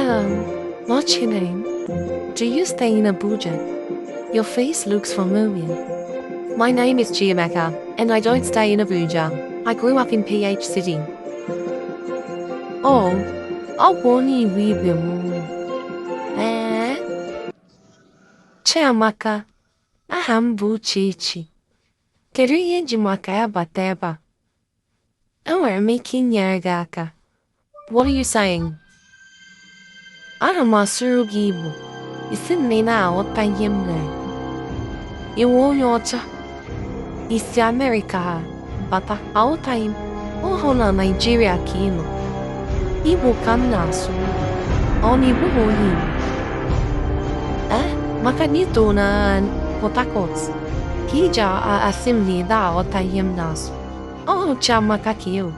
Hello, what's your name? Do you stay in Abuja? Your face looks familiar. My name is Chiamaka, and I don't stay in Abuja. I grew up in PH City. Oh, Ogwoni Wibimu. Chiamaka, aha m bụ Chichi. Kedu ihe eji maka ya bata ebe a? Enwere m ike inyere gị aka. What are you saying? Ana m asụrụ gị Igbo. Isi m na ị na-aghọta ihe m na-ekwu. Iwu onye ọcha. Isi Amerịka ha bata, aghọtaghị m. Ọhụ na Naịjirịa ka ị nọ. Igbo ka m na-asụ. Ọ na Igbo bụ onye Igbo? Maka na ị too na Port Harcourt, ka ị ji asị m na ị na-aghọta ihe m na-asụ. Ọ Chiamaka ka ị bụ.